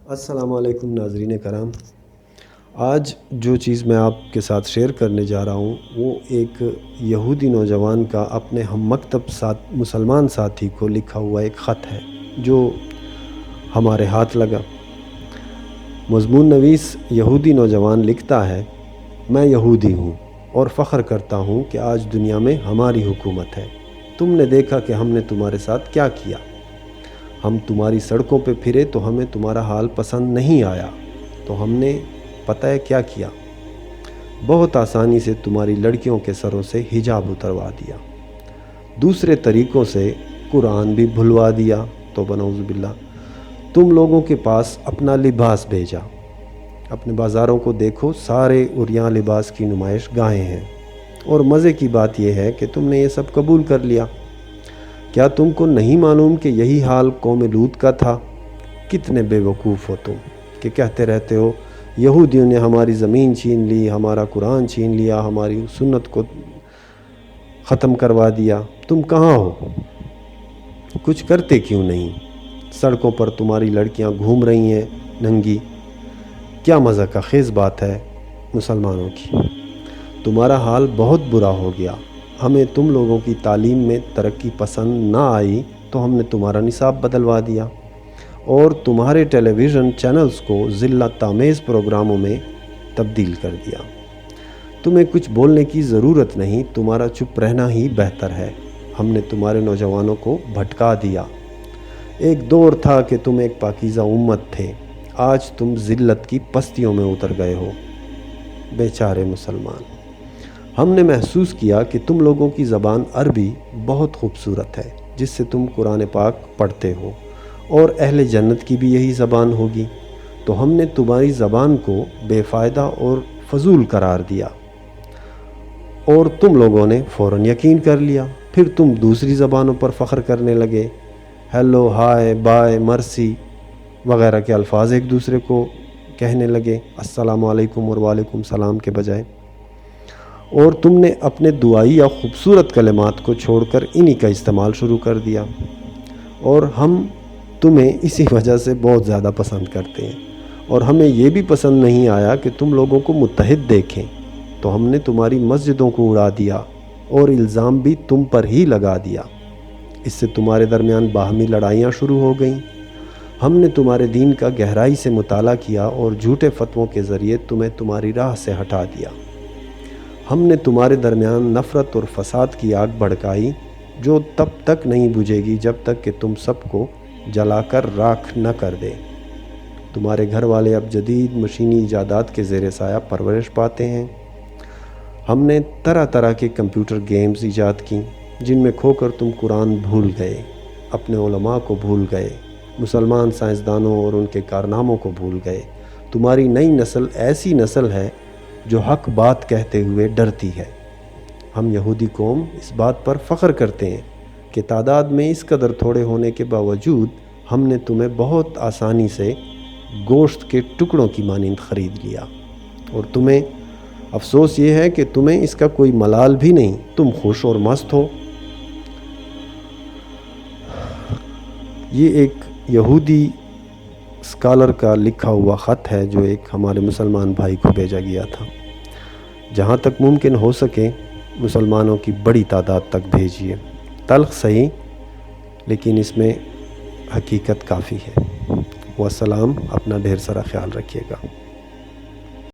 السلام علیکم ناظرین کرام۔ آج جو چیز میں آپ کے ساتھ شیئر کرنے جا رہا ہوں وہ ایک یہودی نوجوان کا اپنے ہم مکتب مسلمان ساتھی کو لکھا ہوا ایک خط ہے جو ہمارے ہاتھ لگا۔ مضمون نویس یہودی نوجوان لکھتا ہے، میں یہودی ہوں اور فخر کرتا ہوں کہ آج دنیا میں ہماری حکومت ہے۔ تم نے دیکھا کہ ہم نے تمہارے ساتھ کیا کیا۔ ہم تمہاری سڑکوں پہ پھرے تو ہمیں تمہارا حال پسند نہیں آیا، تو ہم نے پتہ ہے کیا کیا، بہت آسانی سے تمہاری لڑکیوں کے سروں سے حجاب اتروا دیا، دوسرے طریقوں سے قرآن بھی بھلوا دیا، توبہ نعوذ باللہ۔ تم لوگوں کے پاس اپنا لباس بھیجا، اپنے بازاروں کو دیکھو، سارے عریاں لباس کی نمائش گاہیں ہیں، اور مزے کی بات یہ ہے کہ تم نے یہ سب قبول کر لیا۔ کیا تم کو نہیں معلوم کہ یہی حال قوم لوط کا تھا؟ کتنے بے وقوف ہو تم کہ کہتے رہتے ہو یہودیوں نے ہماری زمین چھین لی، ہمارا قرآن چھین لیا، ہماری سنت کو ختم کروا دیا۔ تم کہاں ہو؟ کچھ کرتے کیوں نہیں؟ سڑکوں پر تمہاری لڑکیاں گھوم رہی ہیں ننگی۔ کیا مزہ خیز بات ہے مسلمانوں کی۔ تمہارا حال بہت برا ہو گیا۔ ہمیں تم لوگوں کی تعلیم میں ترقی پسند نہ آئی تو ہم نے تمہارا نصاب بدلوا دیا اور تمہارے ٹیلی ویژن چینلز کو ذلت آمیز پروگراموں میں تبدیل کر دیا۔ تمہیں کچھ بولنے کی ضرورت نہیں، تمہارا چپ رہنا ہی بہتر ہے۔ ہم نے تمہارے نوجوانوں کو بھٹکا دیا۔ ایک دور تھا کہ تم ایک پاکیزہ امت تھے، آج تم ذلت کی پستیوں میں اتر گئے ہو۔ بیچارے مسلمان، ہم نے محسوس کیا کہ تم لوگوں کی زبان عربی بہت خوبصورت ہے جس سے تم قرآن پاک پڑھتے ہو، اور اہل جنت کی بھی یہی زبان ہوگی، تو ہم نے تمہاری زبان کو بے فائدہ اور فضول قرار دیا اور تم لوگوں نے فوراً یقین کر لیا۔ پھر تم دوسری زبانوں پر فخر کرنے لگے، ہیلو، ہائے، بائے، مرسی وغیرہ کے الفاظ ایک دوسرے کو کہنے لگے السلام علیکم اور وعلیکم السلام کے بجائے، اور تم نے اپنے دعائی یا خوبصورت کلمات کو چھوڑ کر انہی کا استعمال شروع کر دیا، اور ہم تمہیں اسی وجہ سے بہت زیادہ پسند کرتے ہیں، اور ہمیں یہ بھی پسند نہیں آیا کہ تم لوگوں کو متحد دیکھیں، تو ہم نے تمہاری مسجدوں کو اڑا دیا اور الزام بھی تم پر ہی لگا دیا۔ اس سے تمہارے درمیان باہمی لڑائیاں شروع ہو گئیں۔ ہم نے تمہارے دین کا گہرائی سے مطالعہ کیا اور جھوٹے فتووں کے ذریعے تمہیں تمہاری راہ سے ہٹا دیا۔ ہم نے تمہارے درمیان نفرت اور فساد کی آگ بھڑکائی جو تب تک نہیں بجھے گی جب تک کہ تم سب کو جلا کر راکھ نہ کر دے۔ تمہارے گھر والے اب جدید مشینی ایجادات کے زیر سایہ پرورش پاتے ہیں۔ ہم نے طرح طرح کے کمپیوٹر گیمز ایجاد کیں جن میں کھو کر تم قرآن بھول گئے، اپنے علماء کو بھول گئے، مسلمان سائنسدانوں اور ان کے کارناموں کو بھول گئے۔ تمہاری نئی نسل ایسی نسل ہے جو حق بات کہتے ہوئے ڈرتی ہے۔ ہم یہودی قوم اس بات پر فخر کرتے ہیں کہ تعداد میں اس قدر تھوڑے ہونے کے باوجود ہم نے تمہیں بہت آسانی سے گوشت کے ٹکڑوں کی مانند خرید لیا، اور تمہیں افسوس یہ ہے کہ تمہیں اس کا کوئی ملال بھی نہیں، تم خوش اور مست ہو۔ یہ ایک یہودی اسکالر کا لکھا ہوا خط ہے جو ایک ہمارے مسلمان بھائی کو بھیجا گیا تھا۔ جہاں تک ممکن ہو سکے مسلمانوں کی بڑی تعداد تک بھیجیے، تلخ صحیح لیکن اس میں حقیقت کافی ہے۔ والسلام، اپنا ڈھیر سارا خیال رکھیے گا۔